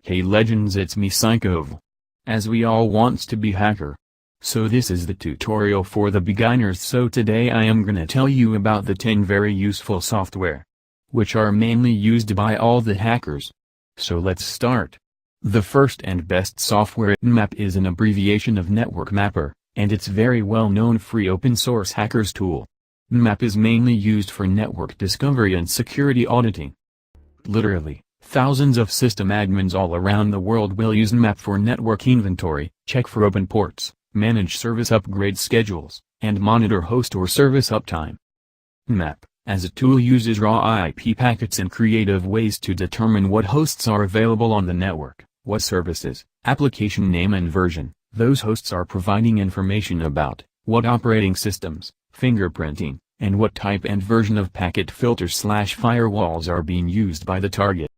Hey legends, it's me Psychov. As we all wants to be hacker. So this is the tutorial for the beginners. So today I am gonna tell you about the 10 very useful software, which are mainly used by all the hackers. So let's start. The first and best software, Nmap, is an abbreviation of Network Mapper, and it's very well known free open source hackers tool. Nmap is mainly used for network discovery and security auditing. Literally, thousands of system admins all around the world will use Nmap for network inventory, check for open ports, manage service upgrade schedules, and monitor host or service uptime. Nmap, as a tool, uses raw IP packets in creative ways to determine what hosts are available on the network, what services, application name and version those hosts are providing information about, what operating systems, fingerprinting, and what type and version of packet filters/firewalls are being used by the target.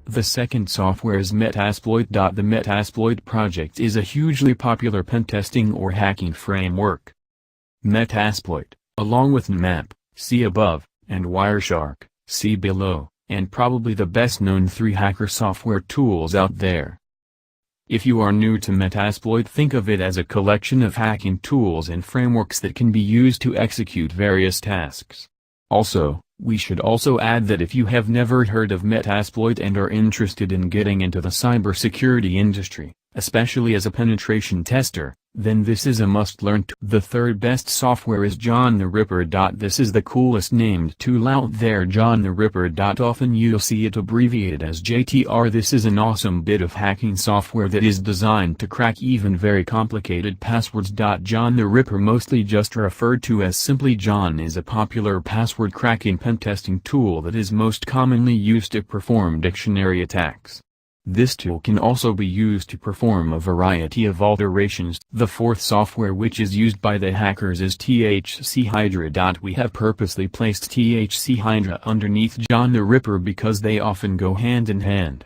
The second software is Metasploit. The Metasploit project is a hugely popular pentesting or hacking framework. Metasploit, along with Nmap, see above, and Wireshark, see below, and probably the best known 3 hacker software tools out there. If you are new to Metasploit, think of it as a collection of hacking tools and frameworks that can be used to execute various tasks. Also, we should also add that if you have never heard of Metasploit and are interested in getting into the cybersecurity industry, especially as a penetration tester, then this is a must-learn tool. The third best software is John the Ripper. This is the coolest named tool out there, John the Ripper. Often you'll see it abbreviated as JTR. This is an awesome bit of hacking software that is designed to crack even very complicated passwords. John the Ripper, mostly just referred to as simply John, is a popular password cracking pentesting tool that is most commonly used to perform dictionary attacks. This tool can also be used to perform a variety of alterations. The fourth software which is used by the hackers is THC Hydra. We have purposely placed THC Hydra underneath John the Ripper because they often go hand in hand.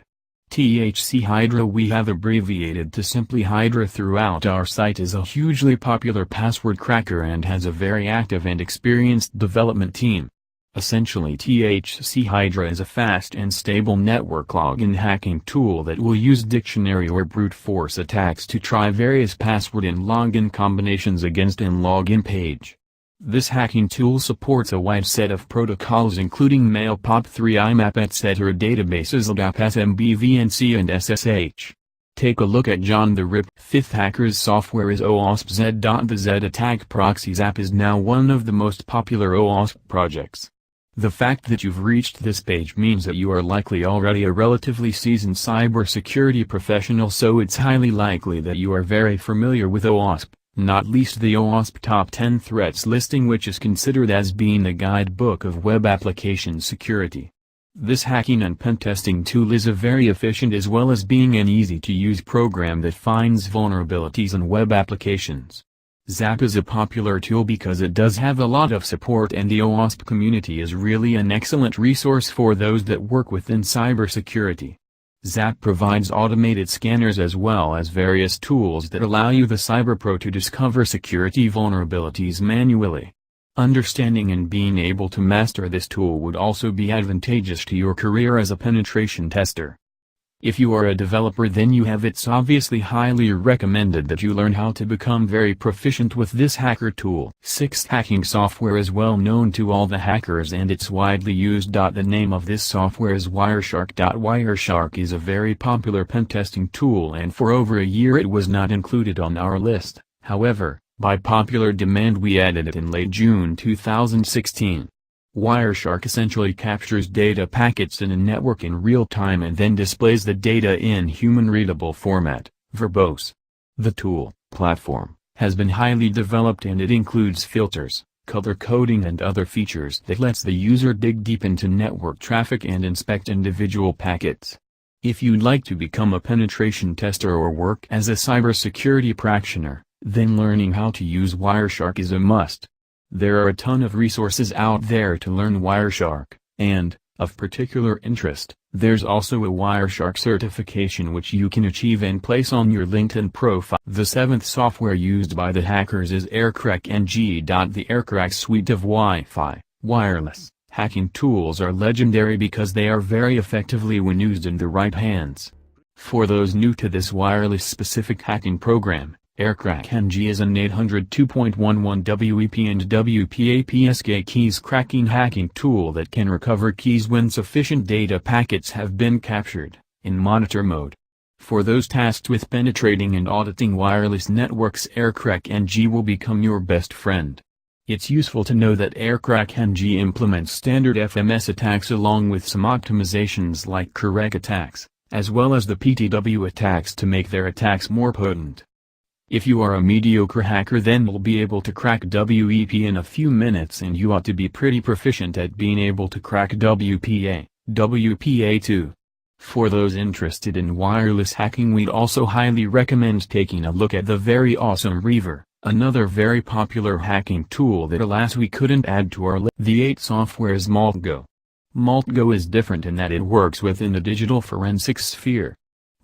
THC Hydra we have abbreviated to simply Hydra throughout our site, is a hugely popular password cracker and has a very active and experienced development team. Essentially, THC Hydra is a fast and stable network login hacking tool that will use dictionary or brute force attacks to try various password and login combinations against an login page. This hacking tool supports a wide set of protocols including mail, POP3, IMAP, etc., databases, LDAP, SMB, VNC, and SSH. Take a look at John the Ripper. Fifth hacker's software is OWASP-Z. The Z Attack Proxies app is now one of the most popular OWASP projects. The fact that you've reached this page means that you are likely already a relatively seasoned cybersecurity professional, so it's highly likely that you are very familiar with OWASP, not least the OWASP Top 10 Threats listing, which is considered as being the guidebook of web application security. This hacking and pentesting tool is a very efficient as well as being an easy-to-use program that finds vulnerabilities in web applications. ZAP is a popular tool because it does have a lot of support, and the OWASP community is really an excellent resource for those that work within cybersecurity. ZAP provides automated scanners as well as various tools that allow you, the cyberpro, to discover security vulnerabilities manually. Understanding and being able to master this tool would also be advantageous to your career as a penetration tester. If you are a developer, then it's obviously highly recommended that you learn how to become very proficient with this hacker tool. Sixth hacking software is well known to all the hackers and it's widely used. The name of this software is Wireshark. Wireshark is a very popular pentesting tool, and for over a year it was not included on our list. However, by popular demand we added it in late June 2016. Wireshark essentially captures data packets in a network in real time and then displays the data in human-readable format, verbose. The tool, platform, has been highly developed and it includes filters, color coding and other features that lets the user dig deep into network traffic and inspect individual packets. If you'd like to become a penetration tester or work as a cybersecurity practitioner, then learning how to use Wireshark is a must. There are a ton of resources out there to learn Wireshark, and, of particular interest, there's also a Wireshark certification which you can achieve and place on your LinkedIn profile. The seventh software used by the hackers is AirCrack NG. The AirCrack suite of Wi-Fi, wireless, Hacking tools are legendary because they are very effectively when used in the right hands. For those new to this wireless-specific hacking program, AirCrack-NG is an 802.11 WEP and WPA-PSK keys cracking hacking tool that can recover keys when sufficient data packets have been captured, in monitor mode. For those tasked with penetrating and auditing wireless networks, AirCrack-NG will become your best friend. It's useful to know that AirCrack-NG implements standard FMS attacks along with some optimizations like correct attacks, as well as the PTW attacks to make their attacks more potent. If you are a mediocre hacker, then you'll be able to crack WEP in a few minutes, and you ought to be pretty proficient at being able to crack WPA too. For those interested in wireless hacking, we'd also highly recommend taking a look at the very awesome Reaver, another very popular hacking tool that alas we couldn't add to our list. The 8 software's MaltGo. MaltGo is different in that it works within the digital forensics sphere.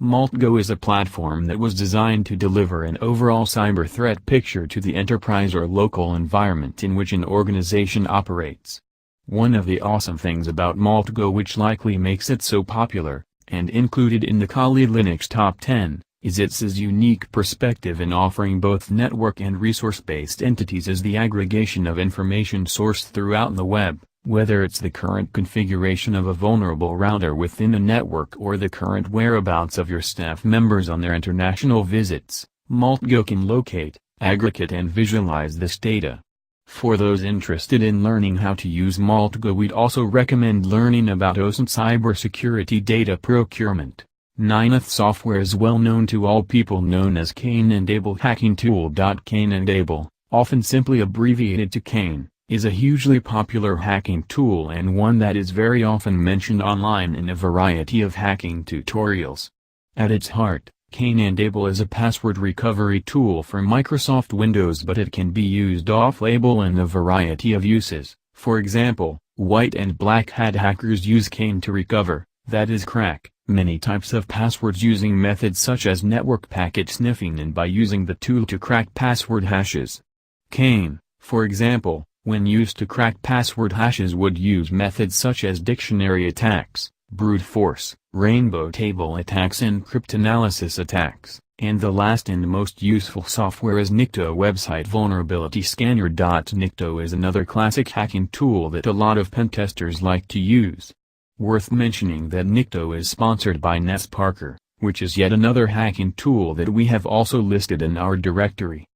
MaltGo is a platform that was designed to deliver an overall cyber threat picture to the enterprise or local environment in which an organization operates. One of the awesome things about MaltGo, which likely makes it so popular, and included in the Kali Linux Top 10, is its unique perspective in offering both network and resource-based entities as the aggregation of information sourced throughout the web. Whether it's the current configuration of a vulnerable router within a network or the current whereabouts of your staff members on their international visits, MaltGo can locate, aggregate and visualize this data. For those interested in learning how to use MaltGo, we'd also recommend learning about OSINT cybersecurity data procurement. Ninth software is well known to all people, known as Cain&Abel hacking tool. Cain&Abel, often simply abbreviated to Cain, is a hugely popular hacking tool and one that is very often mentioned online in a variety of hacking tutorials. At its heart, Cain&Abel is a password recovery tool for Microsoft Windows, but it can be used off-label in a variety of uses. For example, white and black hat hackers use Cain to recover, that is crack, many types of passwords using methods such as network packet sniffing and by using the tool to crack password hashes. Cain, for example, when used to crack password hashes, would use methods such as dictionary attacks, brute force, rainbow table attacks and cryptanalysis attacks, and the last and most useful software is Nikto website vulnerability scanner. Nikto is another classic hacking tool that a lot of pentesters like to use. Worth mentioning that Nikto is sponsored by NetSparker, which is yet another hacking tool that we have also listed in our directory.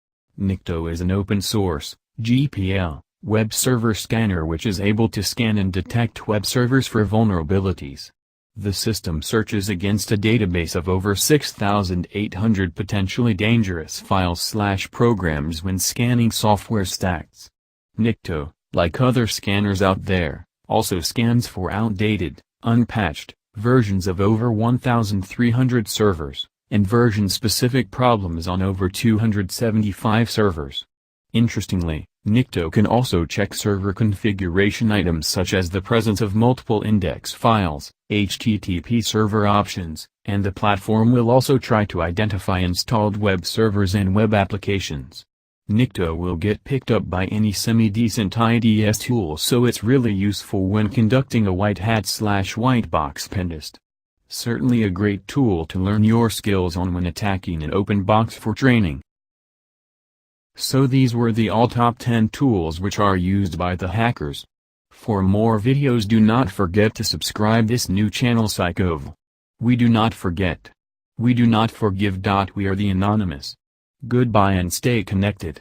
Nikto is an open source, GPL, web server scanner which is able to scan and detect web servers for vulnerabilities. The system searches against a database of over 6,800 potentially dangerous files/programs when scanning software stacks. Nikto, like other scanners out there, also scans for outdated, unpatched, versions of over 1,300 servers, and version-specific problems on over 275 servers. Interestingly, Nikto can also check server configuration items such as the presence of multiple index files, HTTP server options, and the platform will also try to identify installed web servers and web applications. Nikto will get picked up by any semi-decent IDS tool, so it's really useful when conducting a white hat/white box pentest. Certainly a great tool to learn your skills on when attacking an open box for training. So these were the all top 10 tools which are used by the hackers. For more videos, do not forget to subscribe this new channel Psychov. We do not forget. We do not forgive. We are the Anonymous. Goodbye and stay connected.